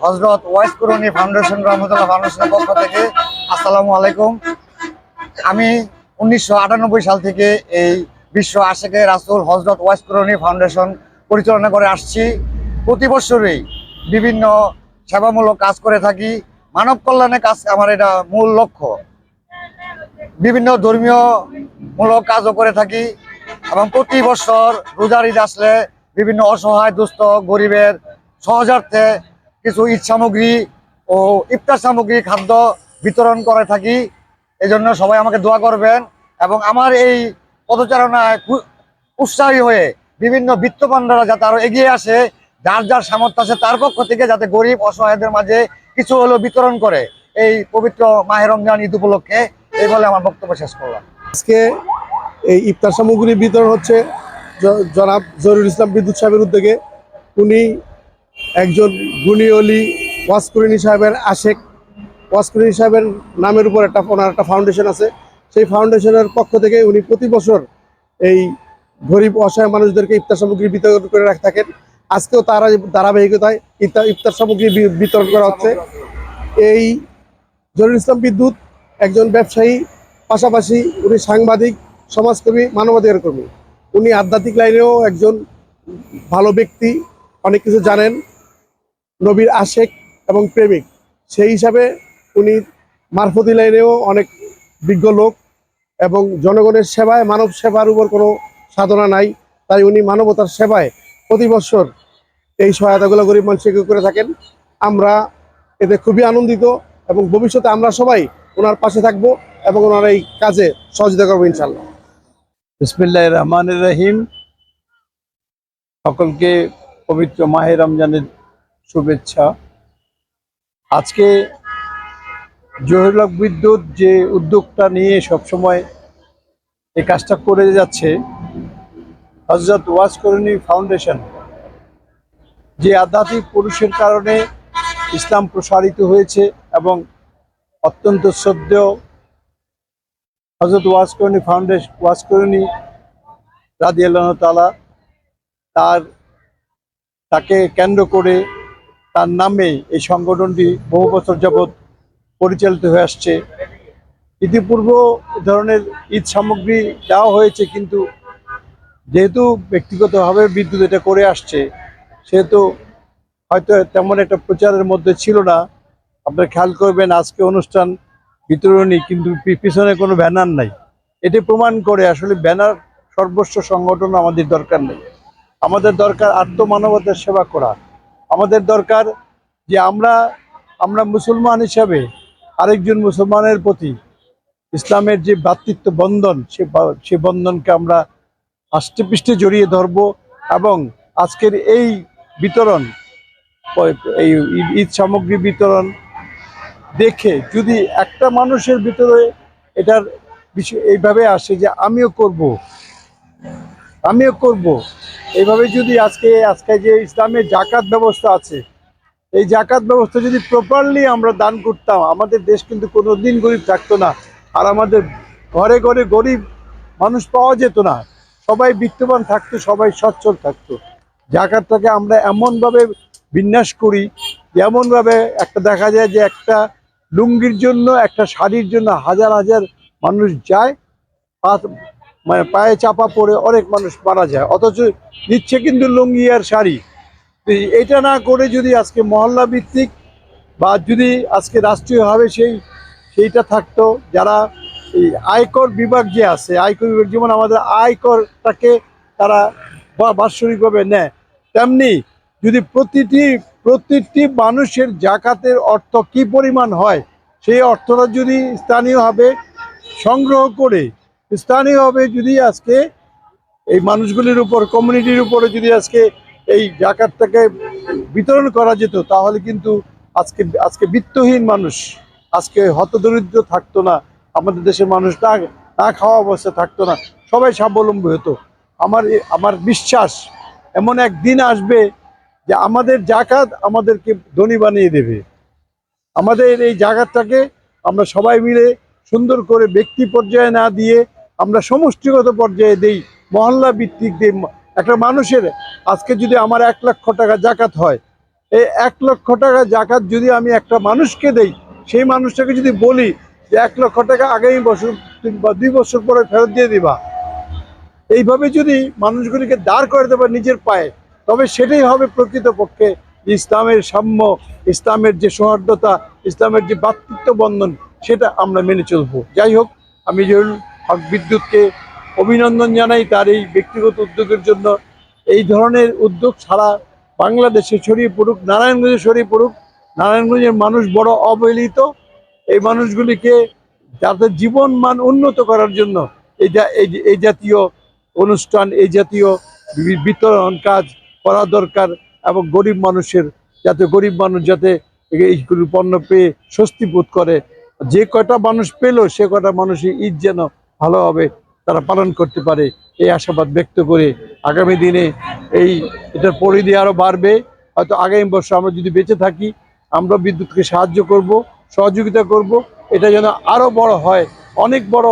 হযরত wise করণী foundation রহমতুল্লাহ ফাউন্ডেশনের পক্ষ থেকে আসসালামু আলাইকুম। আমি 1998 সাল থেকে এই বিশ্ব আশেকে রাসূল হযরত ওয়াইস করণী ফাউন্ডেশন পরিচালনা করে আসছি। প্রতি বছরই বিভিন্ন সেবামূলক কাজ করে থাকি। মানব কল্যাণের কাজ আমার এটা মূল লক্ষ্য। বিভিন্ন ধর্মীয় মূলক কাজও করে থাকি এবং প্রতি বছর রোজার ঈদ আসলে বিভিন্ন অসহায় দুস্থ গরিবের সহজার্থে কিছু ঈদ সামগ্রী ও ইফতার সামগ্রী খাদ্য বিতরণ করে থাকি। এজন্য সবাই আমাকে দোয়া করবেন এবং আমার এই পদচারণায় উৎসাহী হয়ে বিভিন্ন বিত্তবানরা যাতে আরো এগিয়ে আসে, যার যার সামর্থ্য আছে তার পক্ষ থেকে যাতে গরিব অসহায়দের মাঝে কিছু হলেও বিতরণ করে এই পবিত্র মাহে রমজান ঈদ উপলক্ষে। এই বলে আমার বক্তব্য শেষ করলাম। আজকে এই ইফতার সামগ্রী বিতরণ হচ্ছে জনাব জহিরুল ইসলাম বিদ্যুৎ সাহেবের উদ্যোগে। উনি একজন গুণী অলি ওয়াসকরণী সাহেবের আশেক। ওয়াসকরণী সাহেবের নামের উপর ওনার একটা ফাউন্ডেশন আছে। সেই ফাউন্ডেশনের পক্ষ থেকে উনি প্রতি বছর এই গরিব অসহায় মানুষদেরকে ইফতার সামগ্রী বিতরণ করে রাখে থাকেন। আজকেও তারা ধারাবাহিকতায় ইফতার সামগ্রী বিতরণ করা হচ্ছে। এই জহিরুল ইসলাম বিদ্যুৎ একজন ব্যবসায়ী, পাশাপাশি উনি সাংবাদিক, সমাজকর্মী, মানবাধিকার কর্মী। উনি আধ্যাত্মিক লাইনেও একজন ভালো ব্যক্তি, অনেক কিছু জানেন, নবীর আশেক এবং প্রেমিক। সেই হিসাবে উনি মারফতি লাইনেও অনেক বিজ্ঞ লোক এবং জনগণের সেবায়, মানব সেবার উপর কোনো সাধনা নাই। তাই উনি মানবতার সেবায় প্রতি বছর এই সহায়তাগুলো গরিব মানুষকে করে থাকেন। আমরা এতে খুবই আনন্দিত এবং ভবিষ্যতে আমরা সবাই ওনার পাশে থাকবো এবং ওনার এই কাজে সহযোগিতা করবো ইনশাল্লাহ। বিসমিল্লাহির রহমানির রহিম। সকলকে পবিত্র মাহে রমজানের শুভেচ্ছা। আজকে জহিরুল হক বিদ্যুৎ যে উদ্যোগটা নিয়ে সবসময় এই কাজটা করে যাচ্ছে, হযরত ওয়াইস করণী ফাউন্ডেশন, যে আধ্যাত্মিক পুরুষের কারণে ইসলাম প্রসারিত হয়েছে এবং অত্যন্ত শ্রদ্ধেয় হযরত ওয়াইস করণী ফাউন্ডেশন, ওয়াইস করণী রাদিয়াল্লাহু তাআলা, তাকে কেন্দ্র করে তার নামে এই সংগঠনটি বহু বছর যাবৎ পরিচালিত হয়ে আসছে। ইতিপূর্ব এ ধরনের ঈদ সামগ্রী দেওয়া হয়েছে, কিন্তু যেহেতু ব্যক্তিগতভাবে বিদ্যুৎ এটা করে আসছে, সেহেতু হয়তো তেমন একটা প্রচারের মধ্যে ছিল না। আপনারা খেয়াল করবেন আজকে অনুষ্ঠান বিতরণী, কিন্তু পিছনে কোনো ব্যানার নাই। এটি প্রমাণ করে আসলে ব্যানার সর্বস্ব সংগঠন আমাদের দরকার নেই। আমাদের দরকার আত্মমানবতার সেবা করা। আমাদের দরকার যে আমরা মুসলমান হিসাবে আরেকজন মুসলমানের প্রতি ইসলামের যে ভ্রাতৃত্ব বন্ধন, সে বন্ধনকে আমরা আষ্টে পৃষ্ঠে জড়িয়ে ধরব। এবং আজকের এই বিতরণ, এই ঈদ সামগ্রী বিতরণ দেখে যদি একটা মানুষের ভিতরে এটার বিষয় এইভাবে আসে যে আমিও করব, এইভাবে যদি আজকে যে ইসলামের জাকাত ব্যবস্থা আছে, এই জাকাত ব্যবস্থা যদি প্রপারলি আমরা দান করতাম, আমাদের দেশ কিন্তু কোনোদিন গরিব থাকতো না। আর আমাদের ঘরে ঘরে গরিব মানুষ পাওয়া যেত না, সবাই বিত্তবান থাকতো, সবাই সচ্ছল থাকতো। জাকাতটাকে আমরা এমনভাবে বিন্যাস করি, এমনভাবে একটা দেখা যায় যে একটা লুঙ্গির জন্য, একটা শাড়ির জন্য হাজার হাজার মানুষ যায়, মানে পায়ে চাপা পড়ে অনেক মানুষ মারা যায়, অথচ নিচ্ছে কিন্তু লুঙ্গি আর শাড়ি। এটা না করে যদি আজকে মহল্লা ভিত্তিক বা যদি আজকে রাষ্ট্রীয়ভাবে সেইটা থাকতো, যারা এই আয়কর বিভাগ যে আছে, আয়কর বিভাগ যেমন আমাদের আয়করটাকে তারা বাৎসরিকভাবে নেয়, তেমনি যদি প্রতিটি মানুষের জাকাতের অর্থ কি পরিমাণ হয়, সেই অর্থটা যদি স্থানীয়ভাবে সংগ্রহ করে স্থানীয়ভাবে যদি আজকে এই মানুষগুলির উপর, কমিউনিটির উপরে যদি আজকে এই জাকাতটাকে বিতরণ করা যেত, তাহলে কিন্তু আজকে বিত্তহীন মানুষ, আজকে হতদরিদ্র থাকতো না, আমাদের দেশের মানুষ না খাওয়া অবস্থা থাকতো না, সবাই স্বাবলম্বী হতো। আমার বিশ্বাস এমন একদিন আসবে যে আমাদের জাকাত আমাদেরকে ধনী বানিয়ে দেবে। আমাদের এই জাকাতটাকে আমরা সবাই মিলে সুন্দর করে ব্যক্তি পর্যায়ে না দিয়ে আমরা সমষ্টিগত পর্যায়ে দেই, মহল্লা ভিত্তিক দেই। একটা মানুষের আজকে যদি আমার 1 লক্ষ টাকা জাকাত হয়, এই 1,00,000 টাকা জাকাত যদি আমি একটা মানুষকে দেই, সেই মানুষটাকে যদি বলি যে 1,00,000 টাকা আগামী বছর বা 2 বছর পরে ফেরত দিয়ে দিবা, এইভাবে যদি মানুষগুলিকে দাঁড় করে দেবে নিজের পায়ে, তবে সেটাই হবে প্রকৃতপক্ষে ইসলামের সাম্য, ইসলামের যে সৌহার্দ্যতা, ইসলামের যে ভ্রাতৃত্ব বন্ধন, সেটা আমরা মেনে চলবো। যাই হোক, আমি জহুরুল হক বিদ্যুৎকে অভিনন্দন জানাই তার এই ব্যক্তিগত উদ্যোগের জন্য। এই ধরনের উদ্যোগ সারা বাংলাদেশে ছড়িয়ে পড়ুক, নারায়ণগঞ্জে ছড়িয়ে পড়ুক। নারায়ণগঞ্জের মানুষ বড় অবহেলিত। এই মানুষগুলিকে যাদের জীবন মান উন্নত করার জন্য এই জাতীয় অনুষ্ঠান, এই জাতীয় বিতরণ কাজ করা দরকার, এবং গরিব মানুষের গরিব মানুষ যাতে এইগুলো পণ্য পেয়ে স্বস্তি বোধ করে। যে কয়টা মানুষ পেলো সে কয়টা মানুষের ঈদ যেন ভালোভাবে তারা পালন করতে পারে, এই আশাবাদ ব্যক্ত করে আগামী দিনে এটার পরিধি আরো বাড়বে। হয়তো আগামী বছর আমরা যদি বেঁচে থাকি, আমরা বিদ্যুৎকে সাহায্য করব, সহযোগিতা করব, এটা যেন আরো বড় হয়, অনেক বড়,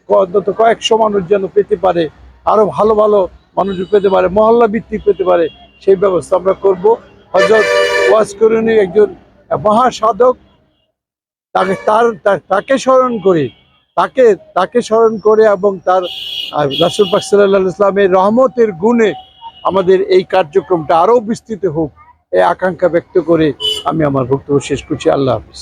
অন্তত কয়েকশো মানুষ যেন পেতে পারে, আরো ভালো ভালো মানুষ পেতে পারে, মহল্লা ভিত্তিক পেতে পারে, সেই ব্যবস্থা আমরা করব। হযরত ওয়াজ করণী একজন মহাসাধক, তাকে স্মরণ করে, তাকে স্মরণ করে এবং তার রাসূল পাক সাল্লাল্লাহু আলাইহি ওয়াসাল্লামের রহমতের গুণে আমাদের এই কার্যক্রমটা আরো বিস্তৃত হোক, এই আকাঙ্ক্ষা ব্যক্ত করে আমি আমার বক্তব্য শেষ করছি। আল্লাহ হাফেজ।